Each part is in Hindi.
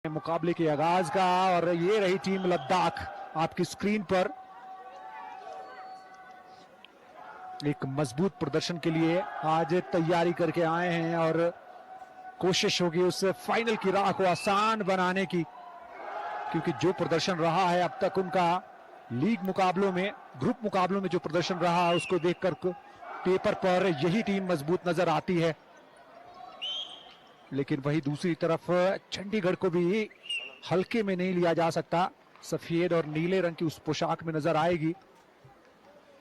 मुकाबले के आगाज का। और ये रही टीम लद्दाख आपकी स्क्रीन पर। एक मजबूत प्रदर्शन के लिए आज तैयारी करके आए हैं और कोशिश होगी उस फाइनल की राह को आसान बनाने की, क्योंकि जो प्रदर्शन रहा है अब तक उनका लीग मुकाबलों में, ग्रुप मुकाबलों में जो प्रदर्शन रहा है उसको देखकर पेपर पर यही टीम मजबूत नजर आती है। लेकिन वही दूसरी तरफ चंडीगढ़ को भी हल्के में नहीं लिया जा सकता। सफेद और नीले रंग की उस पोशाक में नजर आएगी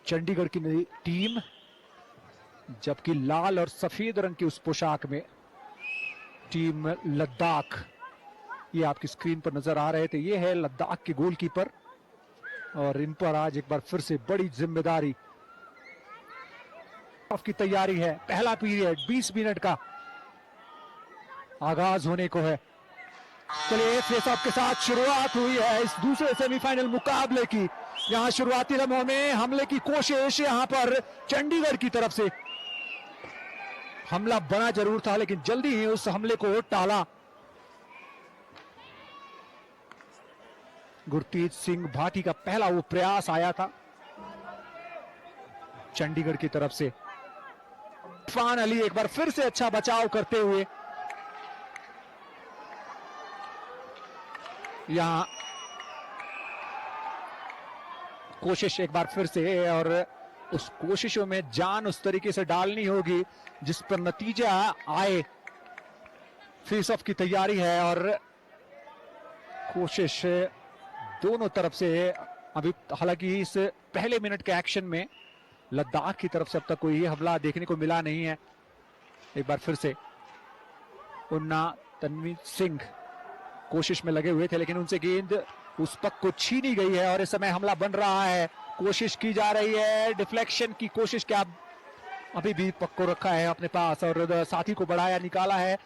चंडीगढ़ की टीम, जबकि लाल और सफेद रंग की उस पोशाक में टीम लद्दाख। ये आपकी स्क्रीन पर नजर आ रहे थे, ये है लद्दाख के गोलकीपर और इन पर आज एक बार फिर से बड़ी जिम्मेदारी की तैयारी है। पहला पीरियड 20 मिनट का आगाज होने को है। चलिए फेस ऑफ के साथ शुरुआत हुई है इस दूसरे सेमीफाइनल मुकाबले की। यहां शुरुआती लम्हों में हमले की कोशिश यहां पर चंडीगढ़ की तरफ से। हमला बना जरूर था लेकिन जल्दी ही उस हमले को टाला गुरतीत सिंह भाटी का पहला वो प्रयास आया था चंडीगढ़ की तरफ से। इरफान अली एक बार फिर से अच्छा बचाव करते हुए यहां कोशिश एक बार फिर से, और उस कोशिशों में जान उस तरीके से डालनी होगी जिस पर नतीजा आए। फेस ऑफ की तैयारी है और कोशिश दोनों तरफ से। अभी हालांकि इस पहले मिनट के एक्शन में लद्दाख की तरफ से अब तक कोई हमला देखने को मिला नहीं है। एक बार फिर से उन्ना तनवीर सिंह कोशिश में लगे हुए थे लेकिन उनसे गेंद उस पक को छीनी गई है और इस समय हमला बन रहा है। कोशिश की जा रही है डिफ्लेक्शन की कोशिश, क्या अभी भी पक को रखा है अपने पास और साथी को बढ़ाया, निकाला है,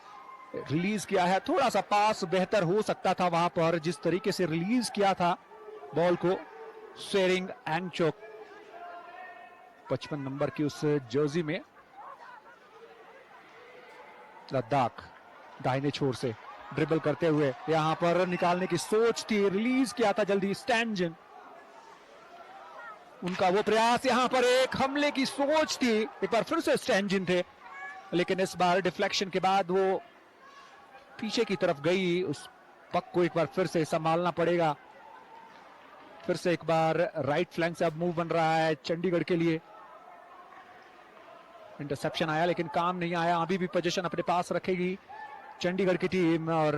रिलीज किया है। थोड़ा सा पास बेहतर हो सकता था वहां पर, जिस तरीके से रिलीज किया था बॉल को शेरिंग एंगचोक 55 नंबर की उस जर्सी में। लद्दाख दाहिने छोर से ड्रिबल करते हुए यहां पर निकालने की सोच थी, रिलीज किया था जल्दी स्टैंजिन। उनका वो प्रयास, यहां पर एक हमले की सोच थी, एक बार फिर से स्टैंजिन थे लेकिन इस बार डिफ्लेक्शन के बाद वो पीछे की तरफ गई। उस पक को एक बार फिर से संभालना पड़ेगा। फिर से एक बार राइट फ्लैंक से अब मूव बन रहा है चंडीगढ़ के लिए। इंटरसेप्शन आया लेकिन काम नहीं आया। अभी भी पोजीशन अपने पास रखेगी चंडीगढ़ की टीम और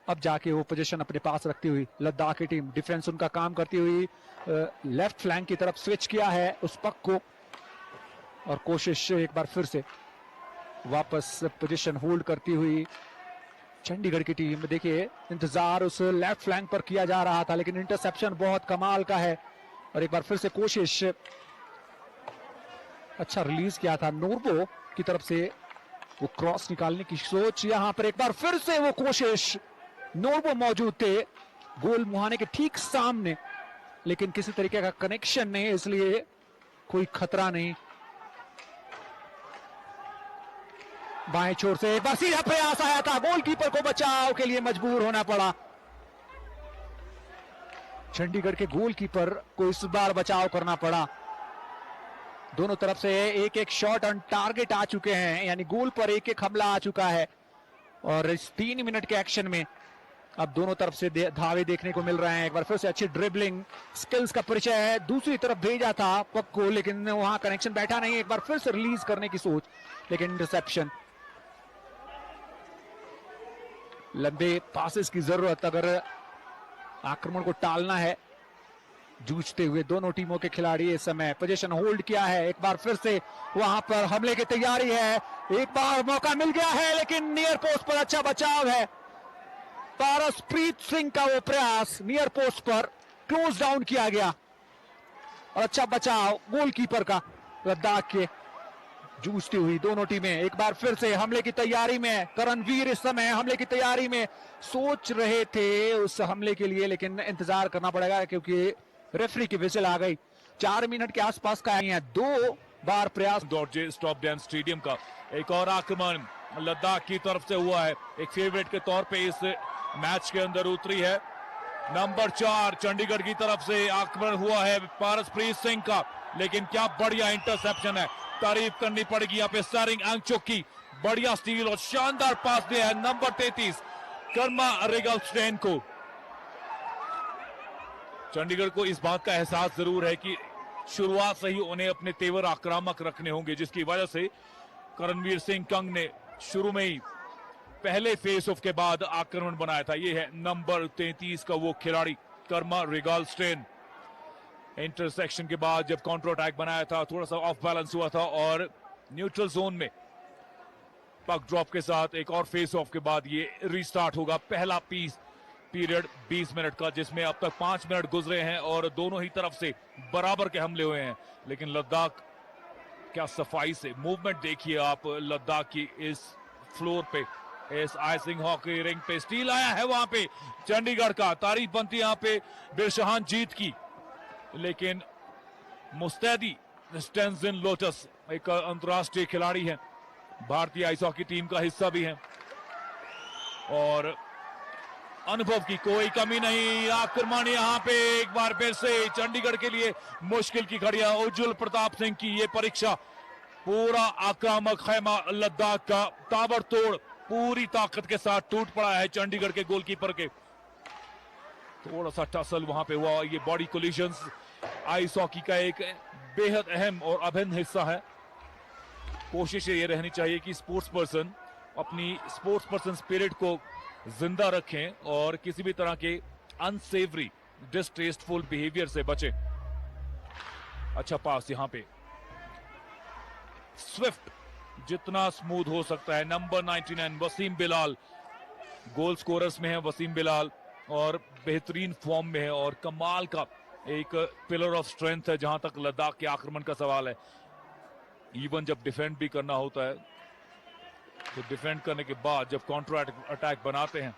अब जाके वो पोजीशन अपने पास रखती हुई लद्दाख की टीम डिफेंस उनका काम करती हुई लेफ्ट फ्लैंक की तरफ स्विच किया है उस पक को और कोशिश एक बार फिर से वापस पोजीशन होल्ड करती हुई चंडीगढ़ की टीम। देखिए इंतजार उस लेफ्ट फ्लैंक पर किया जा रहा था लेकिन इंटरसेप्शन बहुत कमाल का है और एक बार फिर से कोशिश, अच्छा रिलीज किया था नोर्बो की तरफ से, वो क्रॉस निकालने की सोच। यहां पर एक बार फिर से वो कोशिश, नोर्बो मौजूद थे गोल मुहाने के ठीक सामने लेकिन किसी तरीके का कनेक्शन नहीं, इसलिए कोई खतरा नहीं। बाएं छोर से एक बार सीधा प्रयास आया था, गोलकीपर को बचाव के लिए मजबूर होना पड़ा। चंडीगढ़ के गोलकीपर को इस बार बचाव करना पड़ा। दोनों तरफ से एक एक शॉट ऑन टारगेट आ चुके हैं, यानी गोल पर एक एक हमला आ चुका है और इस 3 मिनट के एक्शन में अब दोनों तरफ से धावे देखने को मिल रहे हैं। एक बार फिर से अच्छी ड्रिबलिंग स्किल्स का परिचय है। दूसरी तरफ भेजा था पक को लेकिन वहां कनेक्शन बैठा नहीं। एक बार फिर से रिलीज करने की सोच लेकिन इंटरसेप्शन। लंबे पासेस की जरूरत अगर आक्रमण को टालना है। जूझते हुए दोनों टीमों के खिलाड़ी इस समय पोजीशन होल्ड किया है। एक बार फिर से वहां पर हमले की तैयारी है। एक बार मौका मिल गया है लेकिन नियर पोस्ट पर अच्छा बचाव है। पारसप्रीत सिंह का वो प्रयास नियर पोस्ट पर क्लोज डाउन किया गया और अच्छा बचाव गोलकीपर का। लद्दाख के जूझती हुई दोनों टीमें एक बार फिर से हमले की तैयारी में। करणवीर इस समय हमले की तैयारी में सोच रहे थे उस हमले के लिए लेकिन इंतजार करना पड़ेगा क्योंकि रेफरी की विजिल आ गई। 4 मिनट के आसपास का है। 2 बार प्रयास। डॉर्जे स्टॉप डैन स्टेडियम का एक और आक्रमण लद्दाख की तरफ से हुआ है। एक फेवरेट के तौर पे इस मैच के अंदर उतरी है। नंबर 4 चंडीगढ़ की तरफ से आक्रमण हुआ है पारसप्रीत सिंह का, लेकिन क्या बढ़िया इंटरसेप्शन है, तारीफ करनी पड़ेगी यहाँ पे सैरिंग एंगचोक की। बढ़िया स्टील और शानदार पास दिया है नंबर 33 कर्मा रिगलस्टेन को। चंडीगढ़ को इस बात का एहसास जरूर है कि शुरुआत से ही उन्हें अपने तेवर आक्रामक रखने होंगे, जिसकी वजह से करणवीर सिंह कंग ने शुरू में ही पहले फेस ऑफ के बाद आक्रमण बनाया था। यह है नंबर 33 का वो खिलाड़ी कर्मा रिगलस्टेन। इंटरसेक्शन के बाद जब काउंटर अटैक बनाया था, थोड़ा सा ऑफ बैलेंस हुआ था और न्यूट्रल जोन में पक ड्रॉप के साथ एक और फेस ऑफ के बाद ये रीस्टार्ट होगा। पहला पीरियड 20 मिनट का, जिसमें अब तक 5 मिनट गुजरे हैं और दोनों ही तरफ से बराबर के हमले हुए हैं। लेकिन लद्दाख क्या सफाई से मूवमेंट देखिए आप लद्दाख की इस फ्लोर पे, इस आइसिंग हॉकी रिंग पे। स्टील आया है वहां पे चंडीगढ़ का, तारीफ बनती है यहाँ पे बिरशहान जीत की। लेकिन मुस्तैदी स्टेंजिन लोटस एक अंतर्राष्ट्रीय खिलाड़ी है, भारतीय आइस हॉकी टीम का हिस्सा भी है और अनुभव की कोई कमी नहीं। आक्रमण यहाँ पे एक बार फिर से चंडीगढ़ के लिए मुश्किल की घड़ियां उज्जवल प्रताप सिंह की ये परीक्षा। पूरा आक्रामक खैमा लद्दाख का ताबड़तोड़ पूरी ताकत के साथ टूट पड़ा है चंडीगढ़ के गोलकीपर के। थोड़ा सा टसल वहां पे हुआ। ये बॉडी कोलिजन्स आइस हॉकी का एक बेहद अहम और अभिन्न हिस्सा है। कोशिश ये रहनी चाहिए कि स्पोर्ट्स पर्सन अपनी स्पोर्ट्स पर्सन स्पिरिट को जिंदा रखें और किसी भी तरह के अनसेवरी डिसटेस्टफुल बिहेवियर से बचें। अच्छा पास यहां पे स्विफ्ट, जितना स्मूथ हो सकता है। नंबर 99 वसीम बिलाल गोल स्कोरर्स में है। वसीम बिलाल और बेहतरीन फॉर्म में है और कमाल का एक पिलर ऑफ स्ट्रेंथ है जहां तक लद्दाख के आक्रमण का सवाल है। इवन जब डिफेंड भी करना होता है तो डिफेंड करने के बाद जब काउंटर अटैक बनाते हैं,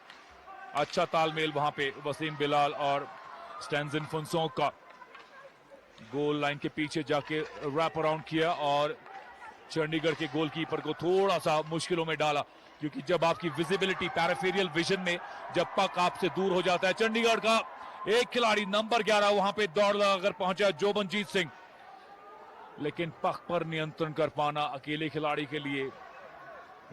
अच्छा तालमेल वहां पे वसीम बिलाल और स्टेंजिन फुनसोंग का। गोल लाइन के पीछे जाके रैप अराउंड किया और चंडीगढ़ के गोलकीपर को थोड़ा सा मुश्किलों में डाला, क्योंकि जब आपकी विजिबिलिटी पैराफेरियल विजन में जब पक आपसे दूर हो जाता है। चंडीगढ़ का एक खिलाड़ी नंबर 11 वहां पे दौड़ लगाकर पहुंचा जोबनजीत सिंह, लेकिन पक पर नियंत्रण कर पाना अकेले खिलाड़ी के लिए,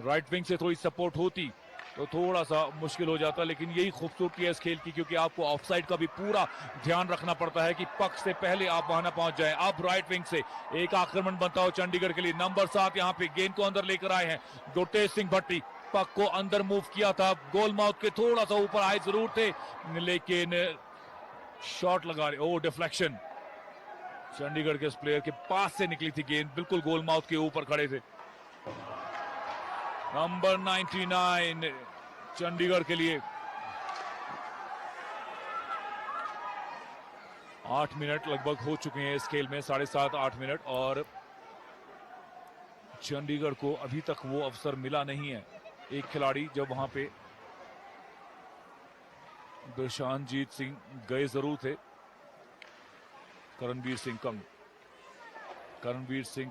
राइट विंग से थोड़ी सपोर्ट होती तो थोड़ा सा मुश्किल हो जाता। लेकिन यही खूबसूरती है इस खेल की, क्योंकि आपको ऑफसाइड का भी पूरा ध्यान रखना पड़ता है कि पक से पहले आप वहां ना पहुंच जाएं। अब राइट विंग से एक आक्रमण बनता हो चंडीगढ़ के लिए। नंबर 7 यहां पे गेंद को अंदर लेकर आए हैं गुरतेज सिंह भट्टी। पक को अंदर मूव किया था, गोल माउथ के थोड़ा सा ऊपर आए जरूर थे, लेकिन शॉट लगा रहे। ओ डिफ्लेक्शन, चंडीगढ़ के इस प्लेयर के पास से निकली थी गेंद, बिल्कुल गोल माउथ के ऊपर खड़े थे। नंबर 99 चंडीगढ़ के लिए 8 मिनट लगभग हो चुके हैं इस खेल में, 7.5-8 मिनट, और चंडीगढ़ को अभी तक वो अवसर मिला नहीं है। एक खिलाड़ी जब वहां पे बिरशहानजीत सिंह गए जरूर थे, करणवीर सिंह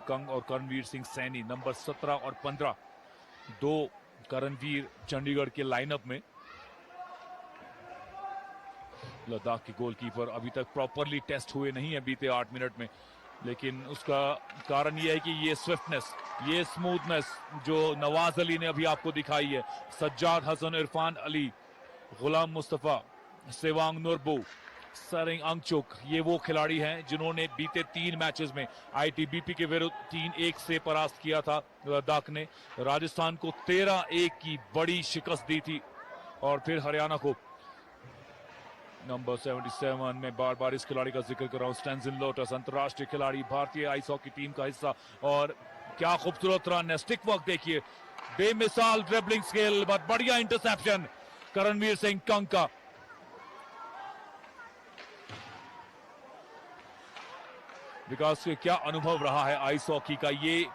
कंग और करणवीर सिंह सैनी नंबर 17 और 15, दो करणवीर चंडीगढ़ के लाइनअप में। लद्दाख के गोलकीपर अभी तक प्रॉपरली टेस्ट हुए नहीं है बीते 8 मिनट में, लेकिन उसका कारण यह है कि ये स्विफ्टनेस, ये स्मूथनेस जो नवाज अली ने अभी आपको दिखाई है, सज्जाद हसन, इरफान अली, गुलाम मुस्तफा, सेवांग नूरबू, सैरिंग एंगचोक, ये वो खिलाड़ी हैं जिन्होंने बीते 3 मैचेस में आईटीबीपी के विरुद्ध 3-1 से परास्त किया था। लद्दाख ने राजस्थान को 13-1 की बड़ी शिकस्त दी थी और फिर हरियाणा को। नंबर 77 में बार बार इस खिलाड़ी का जिक्र कर रहा हूं, स्टेंजिन लोटस, अंतर्राष्ट्रीय खिलाड़ी, भारतीय आइस हॉकी टीम का हिस्सा, और क्या खूबसूरत रन है। स्टिक वर्क देखिए, बेमिसाल ड्रिबलिंग स्किल, बहुत बढ़िया इंटरसेप्शन करणवीर सिंह कंग का। विकास के क्या अनुभव रहा है आइस हॉकी का, ये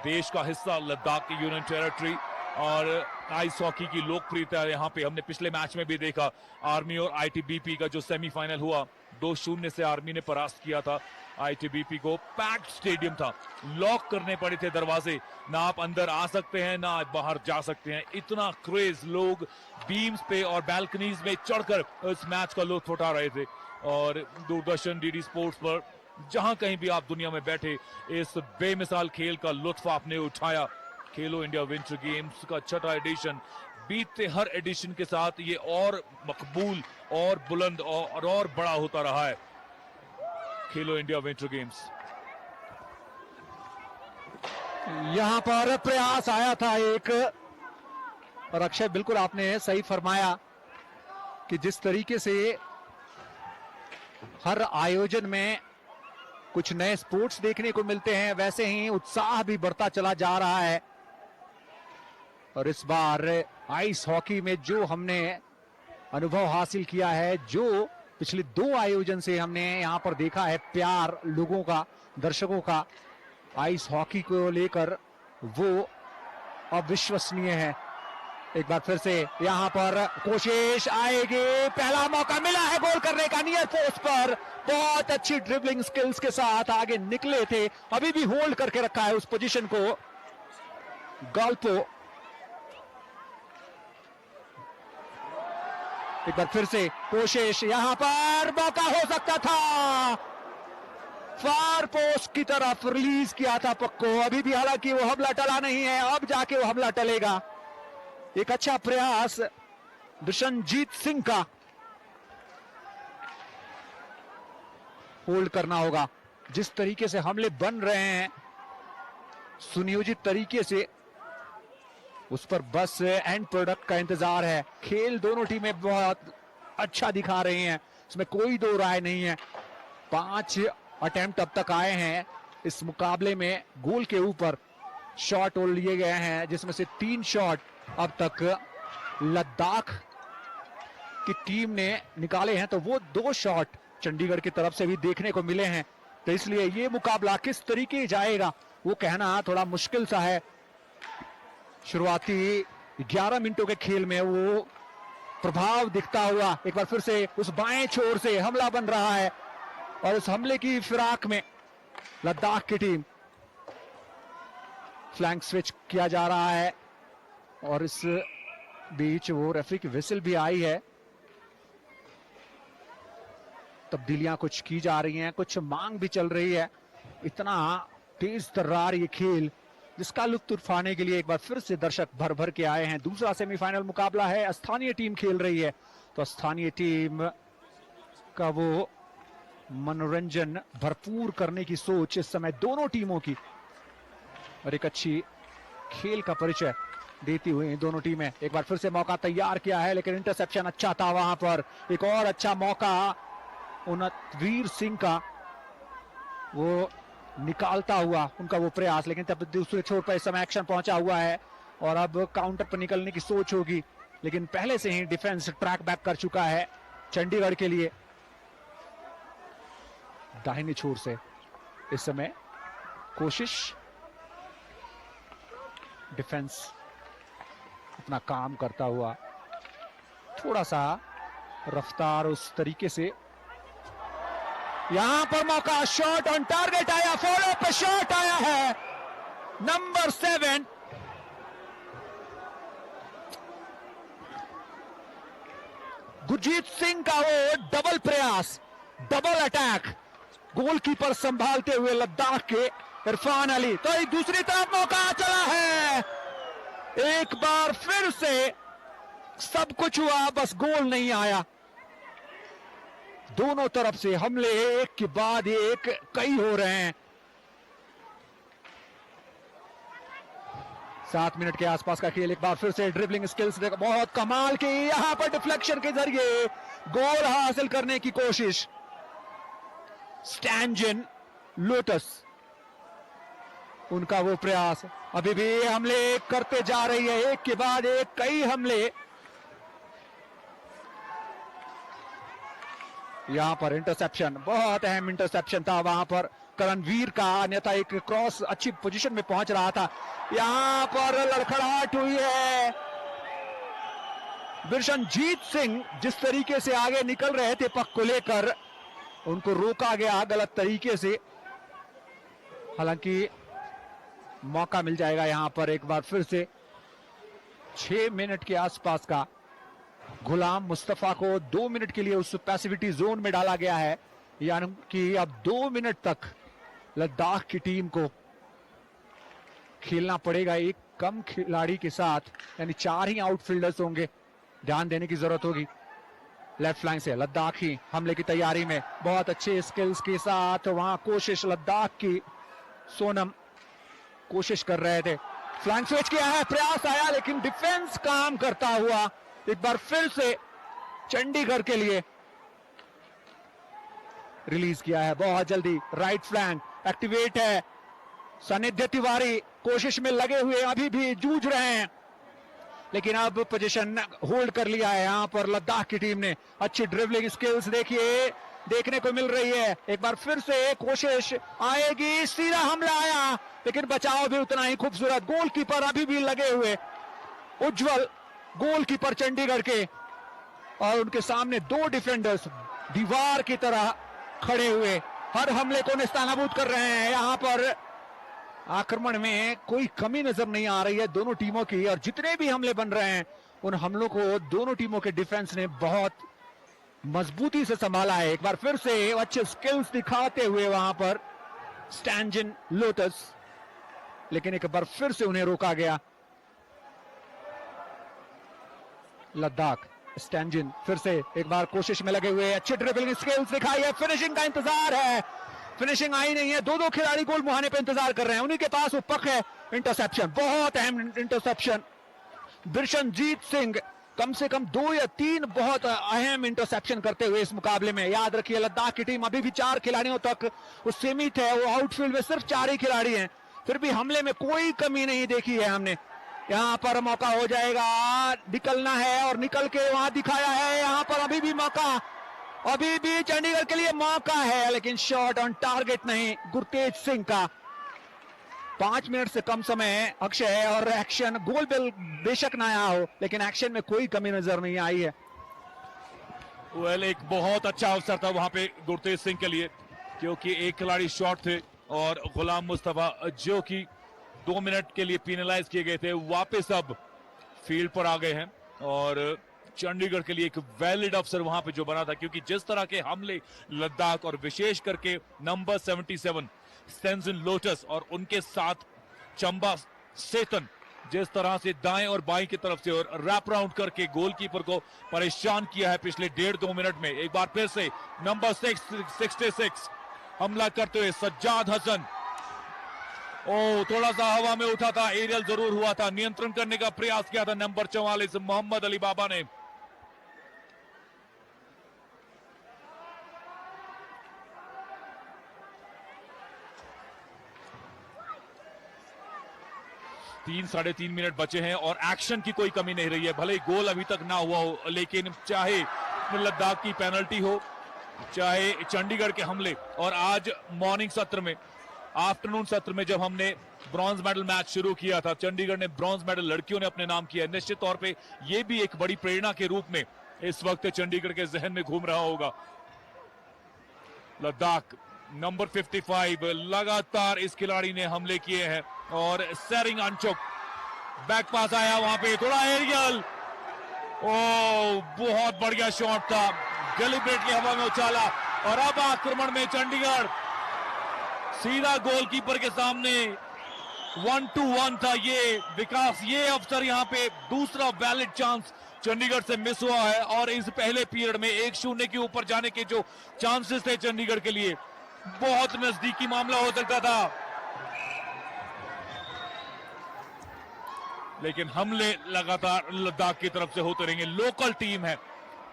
देश का हिस्सा लद्दाख की यूनियन टेरिटरी, और आइस हॉकी की लोकप्रियता यहाँ पे हमने पिछले मैच में भी देखा, आर्मी और आईटीबीपी का जो सेमीफाइनल हुआ 2-0 से आर्मी ने परास्त किया था आईटीबीपी को। पैक्ड स्टेडियम था, लॉक करने पड़े थे दरवाजे, ना आप अंदर आ सकते हैं ना आप बाहर जा सकते हैं। इतना क्रेज, लोग बीम्स पे और बैल्कनीज में चढ़कर इस मैच का लुत्फ उठा रहे थे। और दूरदर्शन, डीडी स्पोर्ट्स पर जहां कहीं भी आप दुनिया में बैठे इस बेमिसाल खेल का लुत्फ आपने उठाया। खेलो इंडिया विंटर गेम्स का छठा एडिशन बीतते हर एडिशन के साथ ये और मकबूल और बुलंद और बड़ा होता रहा है। खेलो इंडिया विंटर गेम्स, यहां पर प्रयास आया था एक, और अक्षय बिल्कुल आपने सही फरमाया कि जिस तरीके से हर आयोजन में कुछ नए स्पोर्ट्स देखने को मिलते हैं, वैसे ही उत्साह भी बढ़ता चला जा रहा है। और इस बार आइस हॉकी में जो हमने अनुभव हासिल किया है, जो पिछले 2 आयोजन से हमने यहां पर देखा है प्यार लोगों का, दर्शकों का आइस हॉकी को लेकर, वो अविश्वसनीय है। एक बार फिर से यहां पर कोशिश आएगी, पहला मौका मिला है गोल करने का नियर पोस्ट पर, बहुत अच्छी ड्रिबलिंग स्किल्स के साथ आगे निकले थे, अभी भी होल्ड करके रखा है उस पोजीशन को गॉल्पो। एक बार फिर से कोशिश, यहां पर मौका हो सकता था, फार पोस्ट की तरफ रिलीज किया था पक को, अभी भी हालांकि वो हमला टला नहीं है, अब जाके वो हमला टलेगा। एक अच्छा प्रयास दुष्यंतजीत सिंह का, होल्ड करना होगा। जिस तरीके से हमले बन रहे हैं सुनियोजित तरीके से, उस पर बस एंड प्रोडक्ट का इंतजार है। खेल दोनों टीमें बहुत अच्छा दिखा रही हैं, इसमें कोई दो राय नहीं है। 5 अटेम्प्ट अब तक आए हैं इस मुकाबले में, गोल के ऊपर शॉट लिए गए हैं, जिसमें से 3 शॉट अब तक लद्दाख की टीम ने निकाले हैं, तो वो 2 शॉट चंडीगढ़ की तरफ से भी देखने को मिले हैं। तो इसलिए ये मुकाबला किस तरीके जाएगा वो कहना थोड़ा मुश्किल सा है। शुरुआती 11 मिनटों के खेल में वो प्रभाव दिखता हुआ, एक बार फिर से उस बाएं छोर से हमला बन रहा है, और उस हमले की फिराक में लद्दाख की टीम, फ्लैंक स्विच किया जा रहा है, और इस बीच वो रेफरी की विसिल भी आई है। तब्दीलियां कुछ की जा रही हैं, कुछ मांग भी चल रही है। इतना तेज तर्रार ये खेल, जिसका लुत्फ उठाने के लिए एक बार फिर से दर्शक भर भर के आए हैं। दूसरा सेमीफाइनल मुकाबला है, स्थानीय टीम खेल रही है, तो स्थानीय टीम का वो मनोरंजन भरपूर करने की सोच इस समय दोनों टीमों की, और एक अच्छी खेल का परिचय देती हुई दोनों टीमें। एक बार फिर से मौका तैयार किया है, लेकिन इंटरसेप्शन अच्छा था वहां पर। एक और अच्छा मौका उन्नतवीर सिंह का, वो निकालता हुआ उनका वो प्रयास, लेकिन तब दूसरे छोर पर इस समय एक्शन पहुंचा हुआ है, और अब काउंटर पर निकलने की सोच होगी, लेकिन पहले से ही डिफेंस ट्रैक बैक कर चुका है चंडीगढ़ के लिए। दाहिने छोर से इस समय कोशिश, डिफेंस अपना काम करता हुआ, थोड़ा सा रफ्तार उस तरीके से, यहां पर मौका, शॉट ऑन टारगेट आया, फॉलो पे शॉट आया है, नंबर 7 गुरजीत सिंह का वो डबल प्रयास, डबल अटैक, गोलकीपर संभालते हुए लद्दाख के इरफान अली। तो दूसरी तरफ मौका चला है, एक बार फिर से सब कुछ हुआ, बस गोल नहीं आया। दोनों तरफ से हमले एक के बाद एक कई हो रहे हैं। 7 मिनट के आसपास का खेल, एक बार फिर से ड्रिबलिंग स्किल्स बहुत कमाल की, यहां पर डिफ्लेक्शन के जरिए गोल हासिल करने की कोशिश। स्टैंजन लोटस, उनका वो प्रयास, अभी भी हमले करते जा रही है, एक के बाद एक कई हमले। यहां पर इंटरसेप्शन, बहुत अहम इंटरसेप्शन था वहां पर करणवीर का, अन्यथा एक क्रॉस अच्छी पोजीशन में पहुंच रहा था। यहां पर लड़खड़ाहट हुई है, बिरशनजीत सिंह जिस तरीके से आगे निकल रहे थे पक को लेकर, उनको रोका गया गलत तरीके से। हालांकि मौका मिल जाएगा यहां पर एक बार फिर से। 6 मिनट के आसपास का गुलाम मुस्तफा को 2 मिनट के लिए उस पैसिविटी जोन में डाला गया है, यानी कि अब 2 मिनट तक लद्दाख की टीम को खेलना पड़ेगा एक कम खिलाड़ी के साथ, यानी 4 ही आउटफील्डर्स होंगे। ध्यान देने की जरूरत होगी। लेफ्ट फ्लैंक से लद्दाखी हमले की तैयारी में बहुत अच्छे स्किल्स के साथ वहां कोशिश लद्दाख की। सोनम कोशिश कर रहे थे, फ्लैंक स्विच किया है, प्रयास आया लेकिन डिफेंस काम करता हुआ एक बार फिर से चंडीगढ़ के लिए रिलीज किया है बहुत जल्दी। राइट फ्लैंक एक्टिवेट है, सानिध्य तिवारी कोशिश में लगे हुए अभी भी जूझ रहे हैं, लेकिन अब पोजीशन होल्ड कर लिया है यहां पर लद्दाख की टीम ने। अच्छी ड्रिबलिंग स्किल्स देखने को मिल रही है। एक बार फिर से कोशिश आएगी, सीधा हमला आया लेकिन बचाव भी उतना ही खूबसूरत। गोलकीपर अभी भी लगे हुए, उज्जवल गोलकीपर चंडीगढ़ के, और उनके सामने 2 डिफेंडर्स दीवार की तरह खड़े हुए हर हमले को निस्तानाबूद कर रहे हैं। यहां पर आक्रमण में कोई कमी नजर नहीं आ रही है दोनों टीमों की, और जितने भी हमले बन रहे हैं उन हमलों को दोनों टीमों के डिफेंस ने बहुत मजबूती से संभाला है। एक बार फिर से अच्छे स्किल्स दिखाते हुए वहां पर स्टैंजिन लोटस, लेकिन एक बार फिर से उन्हें रोका गया। लद्दाख स्टैंजिन फिर से एक बार कोशिश में लगे हुए, अच्छे ड्रिबलिंग स्किल्स दिखाई है, फिनिशिंग का इंतजार है, फिनिशिंग आई नहीं है। 2 खिलाड़ी गोल मुहाने पे इंतजार कर रहे हैं, उन्हीं के पास वो पक है। इंटरसेप्शन, बहुत अहम इंटरसेप्शन, बिरशनजीत सिंह कम से कम 2 या 3 बहुत अहम इंटरसेप्शन करते हुए इस मुकाबले में। याद रखिए लद्दाख की टीम अभी भी 4 खिलाड़ियों तक वो सीमित है, वो आउटफील्ड में सिर्फ 4 ही खिलाड़ी हैं, फिर भी हमले में कोई कमी नहीं देखी है हमने। यहां पर मौका हो जाएगा, निकलना है और निकल के वहां दिखाया है। यहां पर अभी भी मौका, अभी भी चंडीगढ़ के लिए मौका है, लेकिन शॉट ऑन टारगेट नहीं गुरतेज सिंह का। 5 मिनट से कम समय है अक्षय, और एक्शन गोल बेशक ना आया हो, लेकिन एक्शन में कोई कमी नजर नहीं आई है। एक बहुत अच्छा अवसर था वहां पे गुरतेज सिंह के लिए, क्योंकि एक खिलाड़ी शॉट थे और गुलाम मुस्तफा जो कि 2 मिनट के लिए पेनलाइज किए गए थे, वापस अब फील्ड पर आ गए हैं। और चंडीगढ़ के लिए एक वैलिड अवसर वहां पे जो बना था, क्योंकि जिस तरह के हमले लद्दाख और विशेष करके नंबर 77 स्टैंजिन लोटस और उनके साथ चंबा सेतन जिस तरह से दाएं और बाएं की तरफ से और रैप राउंड करके गोलकीपर को परेशान किया है पिछले 1.5-2 मिनट में। एक बार फिर से नंबर 66 हमला करते हुए सज्जाद हसन, थोड़ा सा हवा में उठा था, एरियल जरूर हुआ था, नियंत्रण करने का प्रयास किया था नंबर 44 मोहम्मद अली बाबा ने। साढ़े 3 मिनट बचे हैं और एक्शन की कोई कमी नहीं रही है। भले ही गोल अभी तक ना हुआ हो, लेकिन चाहे लद्दाख की पेनल्टी हो, चाहे चंडीगढ़ के हमले, और आज मॉर्निंग सत्र में, आफ्टरनून सत्र में जब हमने ब्रॉन्ज मेडल मैच शुरू किया था, चंडीगढ़ ने ब्रॉन्ज मेडल लड़कियों ने अपने नाम किया। निश्चित तौर पे ये भी एक बड़ी प्रेरणा के रूप में इस वक्त चंडीगढ़ के जहन में घूम रहा होगा। लद्दाख नंबर 55 लगातार इस खिलाड़ी ने हमले किए हैं, और सेरिंग अंचुक बैक पास आया, वहां पे थोड़ा एरियल, बहुत बढ़िया शॉट था, डेलिब्रेटली हवा में उछाला, और अब आक्रमण में चंडीगढ़ सीधा गोलकीपर के सामने 1-1 था ये विकास। ये अवसर यहाँ पे दूसरा वैलिड चांस चंडीगढ़ से मिस हुआ है, और इस पहले पीरियड में 1-0 के ऊपर जाने के जो चांसेस थे चंडीगढ़ के लिए, बहुत नजदीकी मामला हो सकता था, लेकिन हमले लगातार लद्दाख की तरफ से होते रहेंगे। लोकल टीम है,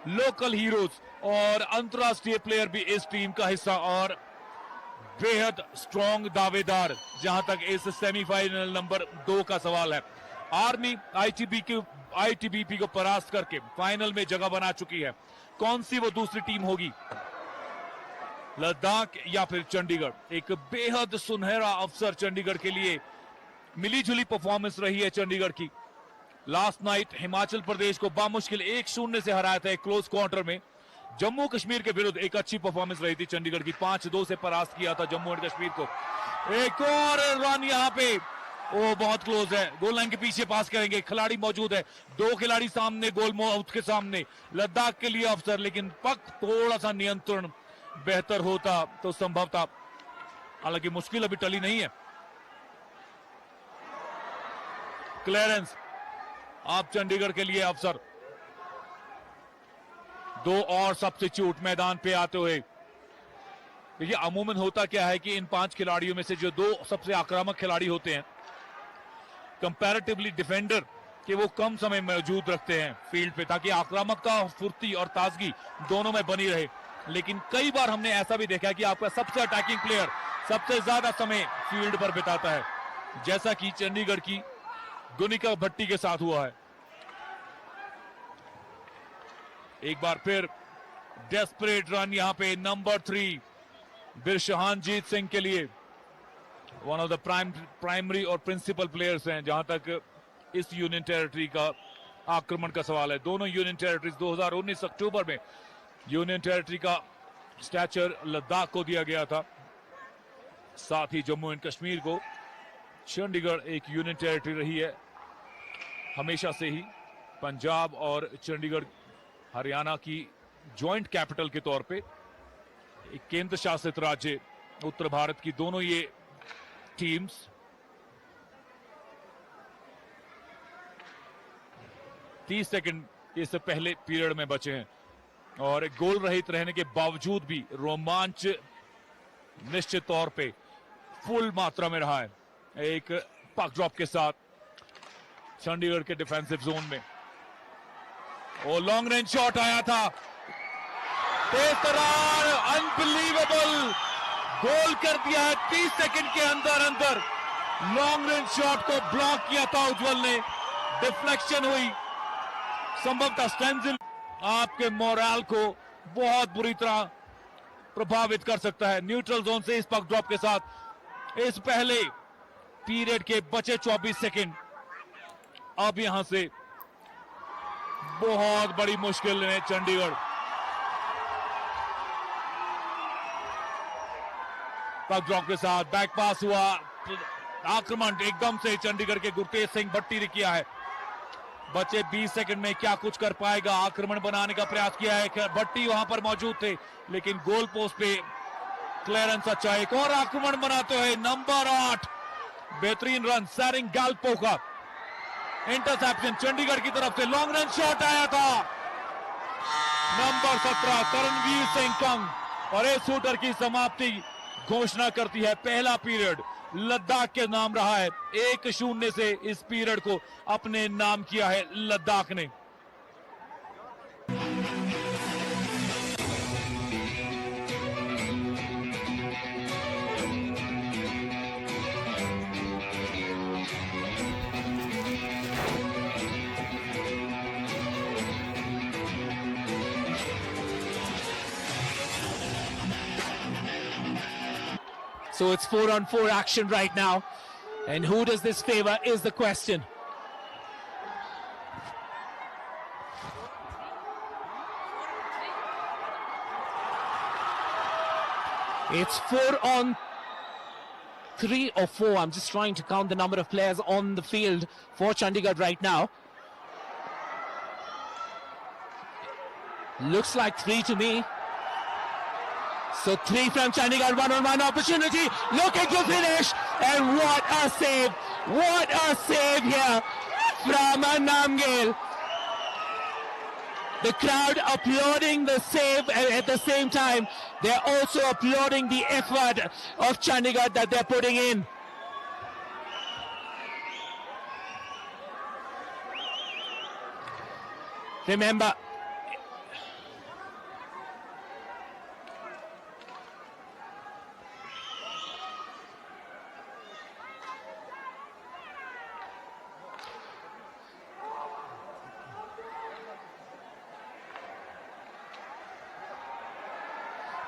लोकल हीरोज, और अंतरराष्ट्रीय प्लेयर भी इस टीम का हिस्सा, और बेहद स्ट्रॉन्ग दावेदार जहां तक इस सेमीफाइनल नंबर 2 का सवाल है। आर्मी आईटीबीपी को परास्त करके फाइनल में जगह बना चुकी है। कौन सी वो दूसरी टीम होगी, लद्दाख या फिर चंडीगढ़? एक बेहद सुनहरा अवसर चंडीगढ़ के लिए, मिली जुली परफॉर्मेंस रही है चंडीगढ़ की। लास्ट नाइट हिमाचल प्रदेश को बामुश्किल 1-0 से हराया था क्लोज क्वार्टर में। जम्मू कश्मीर के विरुद्ध एक अच्छी परफॉर्मेंस रही थी चंडीगढ़ की, 5-2 से परास्त किया था जम्मू एंड कश्मीर को। एक और रन यहाँ पे, वो बहुत क्लोज है, गोल लाइन के पीछे पास करेंगे, खिलाड़ी मौजूद है, 2 खिलाड़ी सामने, गोल माउथ के सामने, लद्दाख के लिए अवसर, लेकिन पक थोड़ा सा नियंत्रण बेहतर होता तो संभव था, हालांकि मुश्किल अभी टली नहीं है। क्लियरेंस, आप चंडीगढ़ के लिए अवसर, 2 और सब्स्टिट्यूट मैदान पे आते हुए। देखिए अमूमन होता क्या है कि इन 5 खिलाड़ियों में से जो 2 सबसे आक्रामक खिलाड़ी होते हैं, कंपैरेटिवली डिफेंडर कि वो कम समय मौजूद रखते हैं फील्ड पे, ताकि आक्रामकता, फुर्ती और ताजगी दोनों में बनी रहे। लेकिन कई बार हमने ऐसा भी देखा है कि आपका सबसे अटैकिंग प्लेयर सबसे ज्यादा समय फील्ड पर बिताता है, जैसा कि चंडीगढ़ की गुनिका भट्टी के साथ हुआ है। एक बार फिर डेस्परेट रन यहां पे, नंबर 3 बिरशहानजीत सिंह के लिए, वन ऑफ द प्राइमरी और प्रिंसिपल प्लेयर्स हैं जहां तक इस यूनियन टेरिटरी का आक्रमण का सवाल है। दोनों यूनियन टेरिटरीज 2019 अक्टूबर में यूनियन टेरिटरी का स्टैचर लद्दाख को दिया गया था, साथ ही जम्मू एंड कश्मीर को। चंडीगढ़ एक यूनियन टेरिटरी रही है हमेशा से ही, पंजाब और चंडीगढ़ हरियाणा की जॉइंट कैपिटल के तौर पे, एक केंद्र शासित राज्य उत्तर भारत की दोनों ये टीम्स। तीस सेकंड इस पहले पीरियड में बचे हैं और गोल रहित रहने के बावजूद भी रोमांच निश्चित तौर पे फुल मात्रा में रहा है। एक पक ड्रॉप के साथ चंडीगढ़ के डिफेंसिव जोन में, और लॉन्ग रेंज शॉट आया था, तेज तरार, अनबिलीवेबल गोल कर दिया है 30 सेकंड के अंदर अंदर। लॉन्ग रेंज शॉट को ब्लॉक किया था उज्जवल ने, डिफ्लेक्शन हुई, संभवतः स्टेंजिल आपके मोरल को बहुत बुरी तरह प्रभावित कर सकता है। न्यूट्रल जोन से इस पक ड्रॉप के साथ इस पहले पीरियड के बचे 24 सेकंड, अब यहां से बहुत बड़ी मुश्किल है चंडीगढ़। पक ड्रॉप के साथ बैक पास हुआ, आक्रमण एकदम से चंडीगढ़ के गुरतेज सिंह भट्टी ने किया है। बचे 20 सेकंड में क्या कुछ कर पाएगा, आक्रमण बनाने का प्रयास किया है, भट्टी वहां पर मौजूद थे लेकिन गोल पोस्ट पे क्लियरेंस अच्छा, एक और आक्रमण बनाते हुए नंबर 8, बेहतरीन रन सैरिंग गाल्पो का, इंटरसेप्शन चंडीगढ़ की तरफ से, लॉन्ग रन शॉट आया था, नंबर 17 करणवीर सिंह कंग, और इस शूटर की समाप्ति घोषणा करती है। पहला पीरियड लद्दाख के नाम रहा है, 1-0 से इस पीरियड को अपने नाम किया है लद्दाख ने। So it's 4-on-4 action right now. And who does this favor is the question. It's 4-on-3 or 4. I'm just trying to count the number of players on the field for Chandigarh right now. Looks like 3 to me. So 3 from Chandigarh, 1-on-1 opportunity, looking to finish, and what a save here from Namgyal. The crowd applauding the save, and at the same time, they're also applauding the effort of Chandigarh that they're putting in. Remember,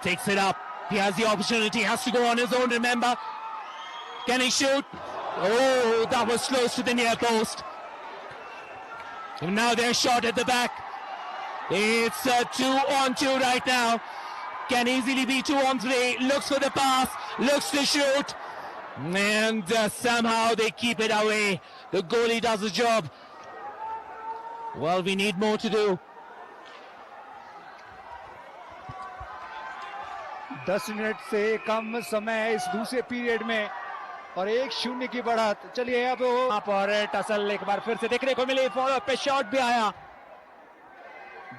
takes it up. He has the opportunity, has to go on his own, remember. Can he shoot? Oh, that was close to the near post. And now they're shot at the back. It's a 2-on-2 right now. Can easily be 2-on-3. Looks for the pass, looks to shoot, and somehow they keep it away. The goalie does the job. Well, we need more to do. 10 minute से कम समय इस दूसरे पीरियड में और 1-0 की बढ़त। चलिए अब यहाँ पर टसल एक बार फिर से देखने को मिली, फॉलो पे शॉट भी आया,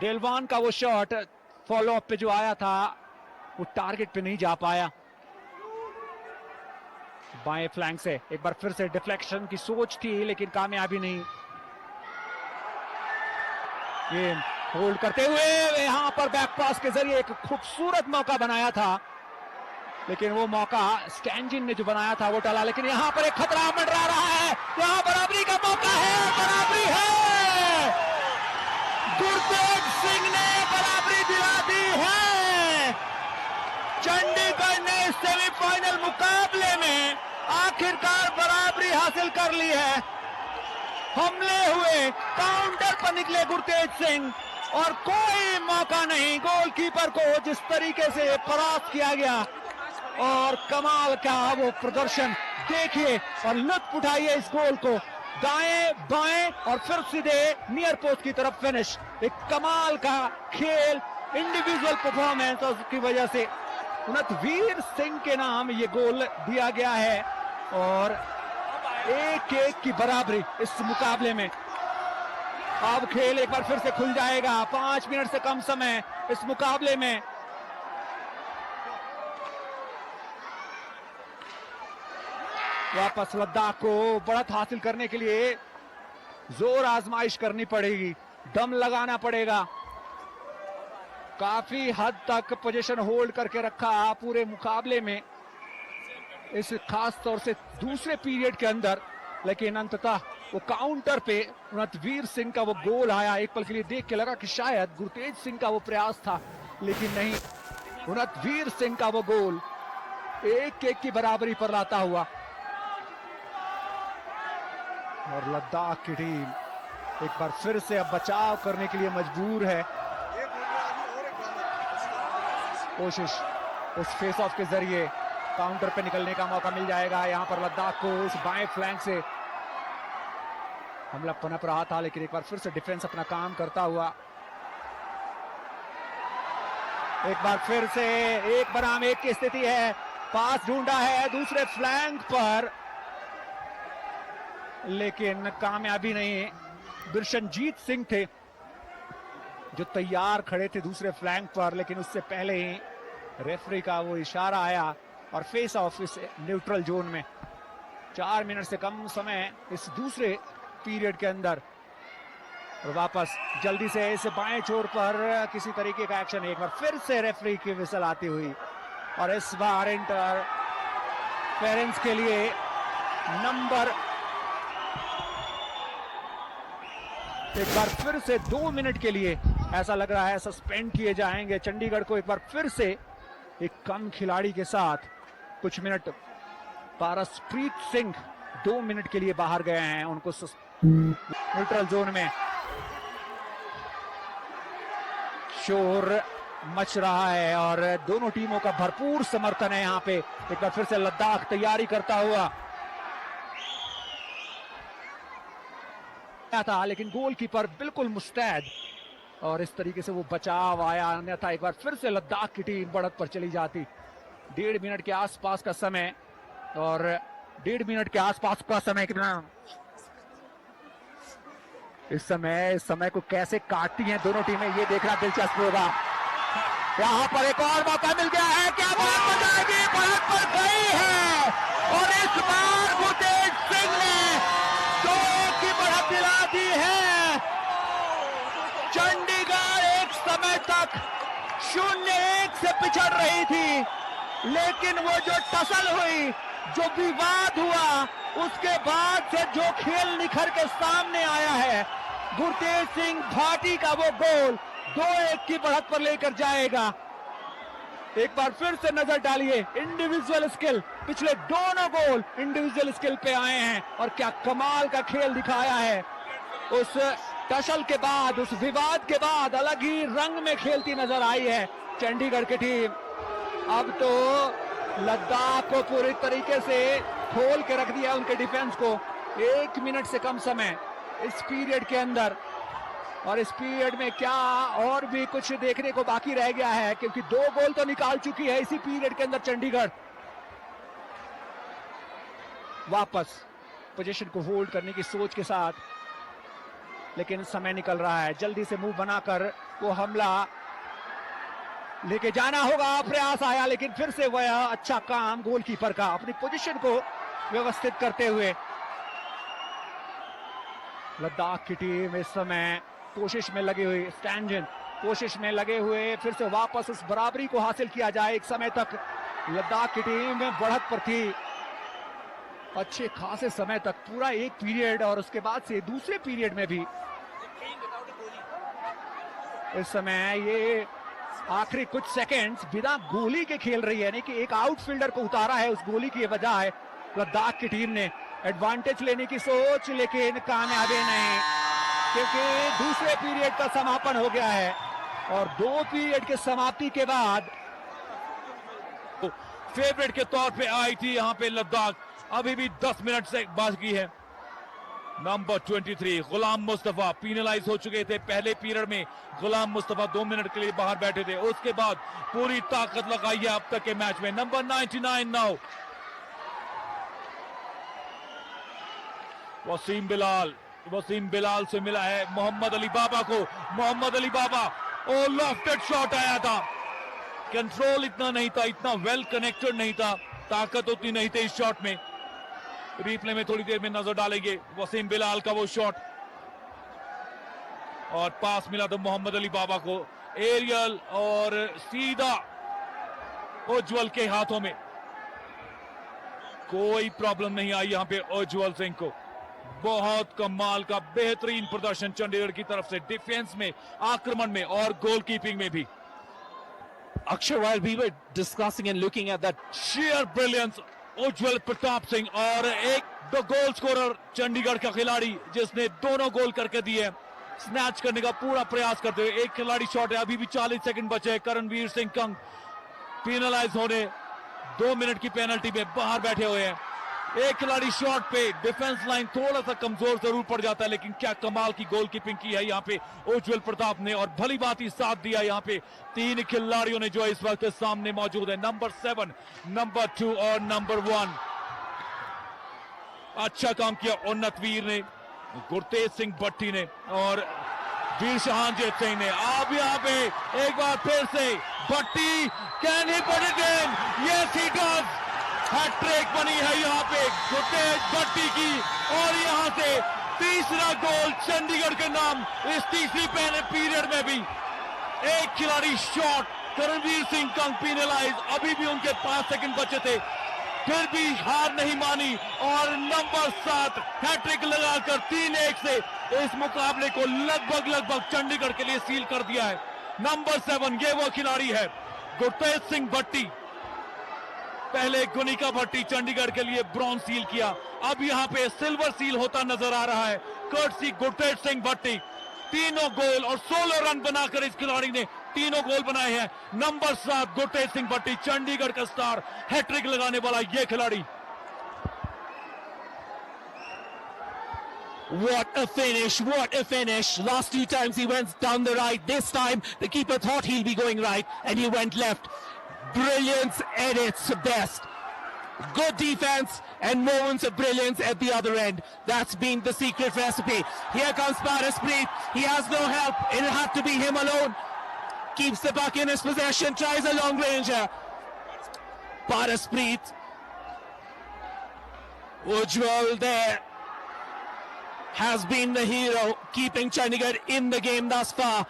डेलवान का वो शॉट फॉलो अप पे जो आया था वो टारगेट पे नहीं जा पाया। बाएं फ्लैंक से एक बार फिर से डिफ्लेक्शन की सोच थी लेकिन कामयाबी नहीं। गेम होल्ड करते हुए यहां पर बैक पास के जरिए एक खूबसूरत मौका बनाया था, लेकिन वो मौका स्टैंजिन ने जो बनाया था वो टला। लेकिन यहां पर एक खतरा मंडरा रहा है, यहां बराबरी का मौका है, बराबरी है, गुरतेज सिंह ने बराबरी दिला दी है। चंडीगढ़ ने सेमीफाइनल मुकाबले में आखिरकार बराबरी हासिल कर ली है। हमले हुए, काउंटर पर निकले गुरतेज सिंह और कोई मौका नहीं, गोलकीपर को जिस तरीके से परास्त किया गया और कमाल का वो प्रदर्शन देखिए और लुत्फ उठाइए इस गोल को, दाएं बाएं और फिर सीधे नियर पोस्ट की तरफ फिनिश। एक कमाल का खेल, इंडिविजुअल परफॉर्मेंस और उसकी वजह से रणवीर सिंह के नाम ये गोल दिया गया है और 1-1 की बराबरी इस मुकाबले में। अब खेल एक बार फिर से खुल जाएगा, 5 मिनट से कम समय इस मुकाबले में। वापस लद्दाख को बढ़त हासिल करने के लिए जोर आजमाइश करनी पड़ेगी, दम लगाना पड़ेगा। काफी हद तक पोजीशन होल्ड करके रखा पूरे मुकाबले में, इस खास तौर से दूसरे पीरियड के अंदर, लेकिन अंततः वो काउंटर पे रणवीर सिंह का वो गोल आया। एक पल के लिए देख के लगा कि शायद गुरतेज सिंह का वो प्रयास था, लेकिन नहीं, रणवीर सिंह का वो गोल 1-1 की बराबरी पर लाता हुआ। और लद्दाख की टीम एक बार फिर से अब बचाव करने के लिए मजबूर है। कोशिश उस फेस ऑफ के जरिए काउंटर पे निकलने का मौका मिल जाएगा। यहां पर लद्दाख को इस बाएं फ्लैंक से हमला पनप रहा था, लेकिन एक बार फिर से डिफेंस अपना काम करता हुआ एक बार फिर से 1 बनाम 1 की स्थिति है। पास ढूंढा है दूसरे फ्लैंक पर, लेकिन कामयाबी नहीं। बिरशनजीत सिंह थे जो तैयार खड़े थे दूसरे फ्लैंक पर, लेकिन उससे पहले ही रेफरी का वो इशारा आया और फेस ऑफ इस न्यूट्रल जोन में। 4 मिनट से कम समय इस दूसरे पीरियड के अंदर। और वापस जल्दी से इस बाएं छोर पर किसी तरीके का एक्शन, एक बार फिर से रेफरी की विसल आती हुई और इस बार इंटरफेरेंस के लिए नंबर एक बार फिर से 2 मिनट के लिए ऐसा लग रहा है सस्पेंड किए जाएंगे। चंडीगढ़ को एक बार फिर से एक कम खिलाड़ी के साथ कुछ मिनट, पारसप्रीत सिंह 2 मिनट के लिए बाहर गए हैं, उनको न्यूट्रल जोन में। शोर मच रहा है और दोनों टीमों का भरपूर समर्थन है यहाँ पे। एक बार फिर से लद्दाख तैयारी करता हुआ था, लेकिन गोलकीपर बिल्कुल मुस्तैद और इस तरीके से वो बचाव आया, अन्यथा एक बार फिर से लद्दाख की टीम बढ़त पर चली जाती। 1.5 मिनट के आसपास का समय और 1.5 मिनट के आसपास का समय कितना, इस समय को कैसे काटती हैं दोनों टीमें, ये देखना दिलचस्प होगा। यहाँ पर एक और मौका मिल गया है, क्या बात हो जाएगी, बढ़त पर गई है और इस बार गुरतेज सिंह ने 2-1 की बढ़त दिला दी है। चंडीगढ़ एक समय तक 0-1 से पिछड़ रही थी, लेकिन वो जो टसल हुई, जो विवाद हुआ, उसके बाद से जो खेल निखर के सामने आया है, गुरतेज सिंह भाटी का वो गोल 2-1 की बढ़त पर लेकर जाएगा। एक बार फिर से नजर डालिए, इंडिविजुअल स्किल, पिछले दोनों गोल इंडिविजुअल स्किल पे आए हैं और क्या कमाल का खेल दिखाया है उस टसल के बाद, उस विवाद के बाद अलग ही रंग में खेलती नजर आई है चंडीगढ़ की टीम। अब तो लद्दाख को पूरी तरीके से खोल के रख दिया उनके डिफेंस को। 1 मिनट से कम समय इस पीरियड के अंदर, और इस पीरियड में क्या और भी कुछ देखने को बाकी रह गया है, क्योंकि 2 गोल तो निकाल चुकी है इसी पीरियड के अंदर चंडीगढ़। वापस पोजीशन को होल्ड करने की सोच के साथ, लेकिन समय निकल रहा है। जल्दी से मूव बनाकर वो हमला लेके जाना होगा, प्रयास आया, लेकिन फिर से वह अच्छा काम गोलकीपर का अपनी पोजीशन को व्यवस्थित करते हुए। लद्दाख की टीम इस समय कोशिश में लगी हुई, स्टैंजन कोशिश में लगे हुए फिर से वापस उस बराबरी को हासिल किया जाए। एक समय तक लद्दाख की टीम में बढ़त पर थी, अच्छे खासे समय तक, पूरा 1 पीरियड, और उसके बाद से दूसरे पीरियड में भी। इस समय ये आखिरी कुछ सेकंड्स बिना गोली के खेल रही है, यानी कि एक आउटफील्डर को उतारा है उस गोली की बजाय लद्दाख की टीम ने। एडवांटेज लेने की सोच, लेकिन कामयाबी नहीं, क्योंकि दूसरे पीरियड का समापन हो गया है और 2 पीरियड के समाप्ति के बाद फेवरेट के तौर पे आई थी यहाँ पे लद्दाख। अभी भी 10 मिनट से बाकी है। नंबर 23 गुलाम मुस्तफा पीनलाइज हो चुके थे पहले पीरियड में। गुलाम मुस्तफा 2 मिनट के लिए बाहर बैठे थे, उसके बाद पूरी ताकत लगाई है अब तक के मैच में। नंबर 99 नाउ वसीम बिलाल से मिला है मोहम्मद अली बाबा को। मोहम्मद अली बाबा, ओ लॉफ्टेड शॉट आया था, कंट्रोल इतना नहीं था, इतना वेल कनेक्टेड नहीं था, ताकत उतनी नहीं थी इस शॉट में। रिप्ले में थोड़ी देर में नजर डालेंगे वसीम बिलाल का वो शॉट, और पास मिला तो मोहम्मद अली बाबा को, एरियल और सीधा उज्जवल के हाथों में। कोई प्रॉब्लम नहीं आई यहां पे उज्जवल सिंह को। बहुत कमाल का बेहतरीन प्रदर्शन चंडीगढ़ की तरफ से, डिफेंस में, आक्रमण में और गोलकीपिंग में भी। Akshay, while we were discussing and looking at that sheer brilliance, उज्जवल प्रताप सिंह, और एक द गोल स्कोरर चंडीगढ़ का खिलाड़ी जिसने दोनों गोल करके दिए, स्नैच करने का पूरा प्रयास करते हुए। एक खिलाड़ी शॉट है, अभी भी 40 सेकंड बचे। करणवीर सिंह कंग पेनलाइज होने 2 मिनट की पेनल्टी में बाहर बैठे हुए हैं। एक खिलाड़ी शॉट पे, डिफेंस लाइन थोड़ा सा कमजोर जरूर पड़ जाता है, लेकिन क्या कमाल की गोलकीपिंग की है यहाँ पे उज्जवल प्रताप ने, और भली बात ही साथ दिया यहाँ पे 3 खिलाड़ियों ने जो इस वक्त सामने मौजूद है, नंबर 7, नंबर 2 और नंबर 1। अच्छा काम किया उन्नतवीर ने, गुरतेज सिंह भट्टी ने और वीर शहानजीत सिंह ने। अब यहाँ पे एक बार फिर से Bhatti, can he put it in? Yes he does. Hat trick बनी है यहाँ पे गुरतेज भट्टी की, और यहाँ से तीसरा गोल चंडीगढ़ के नाम इस तीसरी पीरियड में भी। एक खिलाड़ी शॉट, करणवीर सिंह कंग पेनलाइज, अभी भी उनके 5 सेकंड बचे थे, फिर भी हार नहीं मानी, और नंबर 7 हैट्रिक लगाकर 3-1 से इस मुकाबले को लगभग चंडीगढ़ के लिए सील कर दिया है। नंबर 7 ये वो खिलाड़ी है गुरतेज सिंह भट्टी। पहले गुनिका भट्टी चंडीगढ़ के लिए ब्रॉन्ज सील किया, अब यहां पे सिल्वर सील होता नजर आ रहा है कर्टसी गुरतेज सिंह भट्टी। 3 गोल और 16 रन बनाकर इस खिलाड़ी ने 3 गोल बनाए हैं। नंबर 7 गुरतेज सिंह भट्टी, चंडीगढ़ का स्टार, हैट्रिक लगाने वाला ये खिलाड़ी। what a finish, what a finish. Last 2 times he went down the right. This time the keeper thought he'll be going right and he went left. Brilliance at its best. Good defense and moments of brilliance at the other end. That's been the secret recipe. Here comes Paraspreet. He has no help. It'll have to be him alone. Keeps the puck in his possession. Tries a long ranger. Paraspreet. Ujjwal there has been the hero, keeping Chandigarh in the game thus far.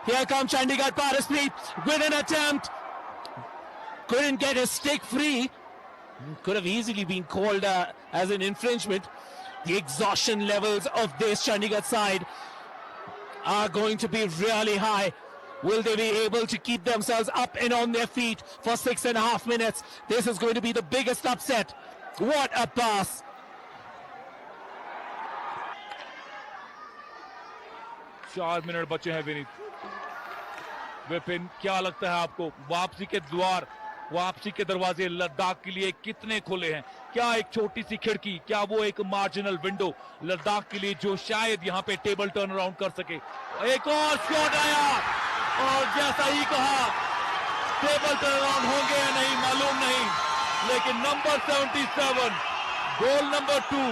Here comes Chandigarh. Paraspreet with an attempt. Couldn't get his stick free. Could have easily been called as an infringement. The exhaustion levels of this Chandigarh side are going to be really high. Will they be able to keep themselves up and on their feet for 6.5 minutes? This is going to be the biggest upset. What a pass. 4 minute बचे हैं विनीत। विपिन, क्या लगता है आपको, वापसी के द्वार, वापसी के दरवाजे लद्दाख के लिए कितने खुले हैं? क्या एक छोटी सी खिड़की, क्या वो एक मार्जिनल विंडो लद्दाख के लिए जो शायद यहाँ पे टेबल टर्न अराउंड कर सके? एक और शॉट आया और जैसा ही कहा, टेबल टर्न अराउंड होंगे या नहीं मालूम नहीं, लेकिन number 77, goal number 2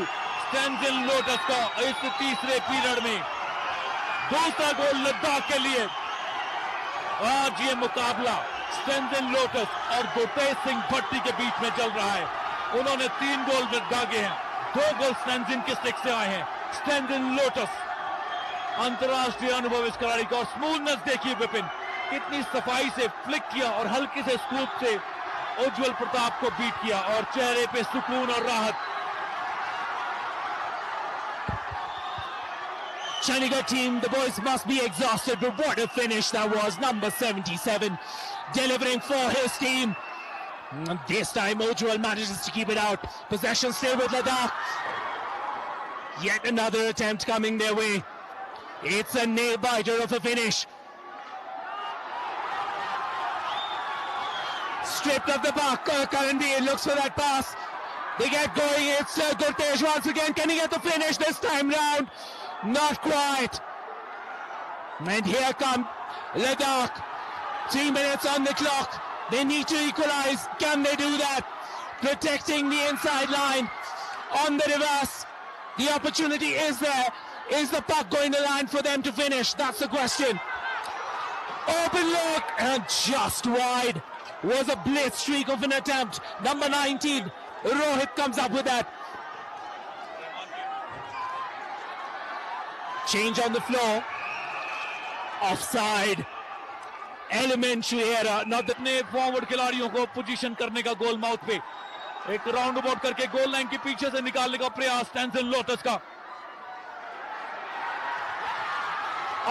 Stanzin lotus का इस तीसरे पीरियड में दूसरा गोल लद्दाख के लिए। आज ये मुकाबला स्टेंजिन लोटस और गुरतेज सिंह भट्टी के बीच में चल रहा है। उन्होंने 3 गोल दागे हैं, 2 गोल स्टेंजिन के स्टिक से आए हैं। स्टेंजिन लोटस, अंतरराष्ट्रीय अनुभव इस खिलाड़ी का, और स्मूथनेस देखिए विपिन, कितनी सफाई से फ्लिक किया और हल्के से स्कूप से उज्जवल प्रताप को बीट किया, और चेहरे पे सुकून और राहत। Chandigarh team, the boys must be exhausted, but what a finish that was. Number 77 delivering for his team. This time Ujjwal manages to keep it out. Possession still with Ladakh. Yet another attempt coming their way. It's a nail-biter of a finish. Stripped of the puck, Karanveer looks for that pass. They get going, it's Gurtej once again. Can he get the finish this time round? Not quite. And here come Ladakh. 3 minutes on the clock. They need to equalize. Can they do that? Protecting the inside line on the reverse. The opportunity is there. Is the puck going to land for them to finish? That's the question. Open look and just wide. Was a blitz streak of an attempt. Number 19, Rohit comes up with that. Change on the floor. Offside. Elementary error. not अपने फॉरवर्ड खिलाड़ियों को पोजीशन करने का गोल माउथ पे एक राउंड अबाउट करके गोल लाइन के पीछे से निकालने का प्रयास स्टेंजिन लोटस का।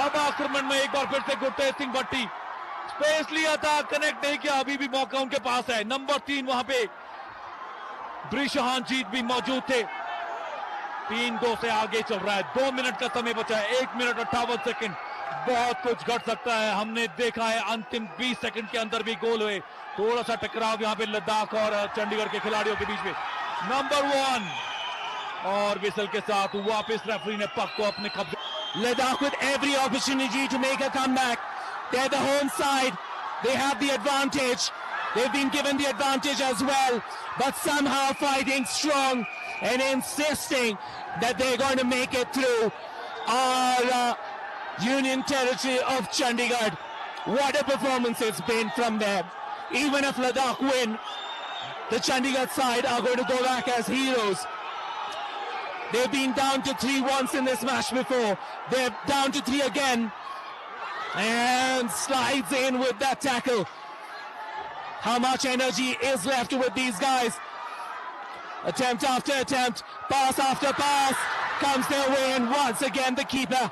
अब आक्रमण में एक बार फिर से गुरतेज सिंह भट्टी, स्पेस लिया था, कनेक्ट नहीं किया, अभी भी मौका उनके पास है। नंबर 3 वहां पे ब्रिशहान जीत भी मौजूद थे। 3-2 से आगे चल रहा है। 2 मिनट का समय बचा है, 1 मिनट 58 सेकंड। बहुत कुछ घट सकता है। हमने देखा है अंतिम 20 सेकंड के अंदर भी गोल हुए। थोड़ा सा टकराव यहाँ पे लद्दाख और चंडीगढ़ के खिलाड़ियों के बीच में। नंबर 1 और विसल के साथ वापस रेफरी ने पक को अपने कब्जे। Ladakh with every opportunity to make a comeback. They're the home side. They have the advantage. They've been given the advantage as well, but somehow fighting strong and insisting that they're going to make it through our Union Territory of Chandigarh. What a performance it's been from them. Even if Ladakh win, the Chandigarh side are going to go back as heroes. They've been down to 3 once in this match before. They're down to 3 again. And slides in with that tackle. How much energy is left with these guys? Attempt after attempt, pass after pass, comes their way, and once again the keeper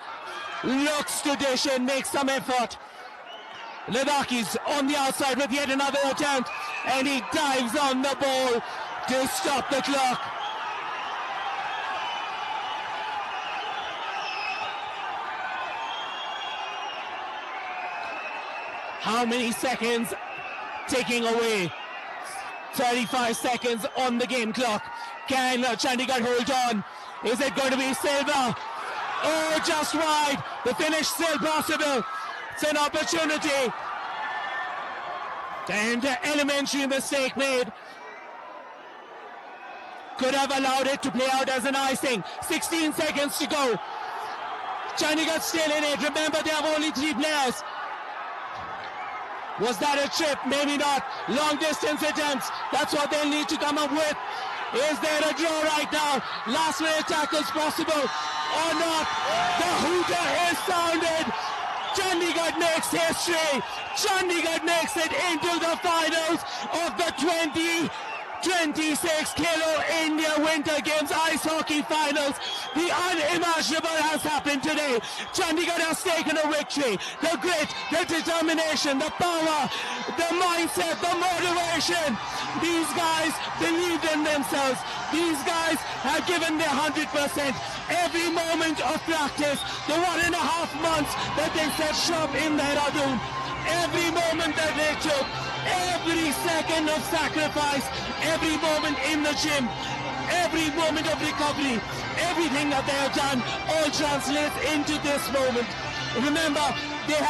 looks to dish and makes some effort. Ladakhis on the outside with yet another attempt, and he dives on the ball to stop the clock. How many seconds taking away? 35 seconds on the game clock. Can Chandigarh hold on? Is it going to be Silva? Oh, just wide. The finish still possible. It's an opportunity. And elementary mistake made. Could have allowed it to play out as an icing. 16 seconds to go. Chandigarh still in it. Remember, they have only 3 players. Was that a chip? Maybe not. Long distance attempts. That's what they'll need to come up with. Is there a draw right now? Last minute tackles possible or not? The hooter is sounded. Chandigarh makes history. Chandigarh makes it into the finals of the 26 Kilo India Winter Games Ice Hockey Finals. The unimaginable has happened today. Chandigarh has taken a victory. The grit, the determination, the power, the mindset, the motivation. These guys believed in themselves. These guys have given their 100%. Every moment of practice, the 1.5 months that they set shop in Dehradun, every moment that they took, every second of sacrifice, every moment in the gym, every moment of recovery, everything that they have done all translates into this moment. Remember, they have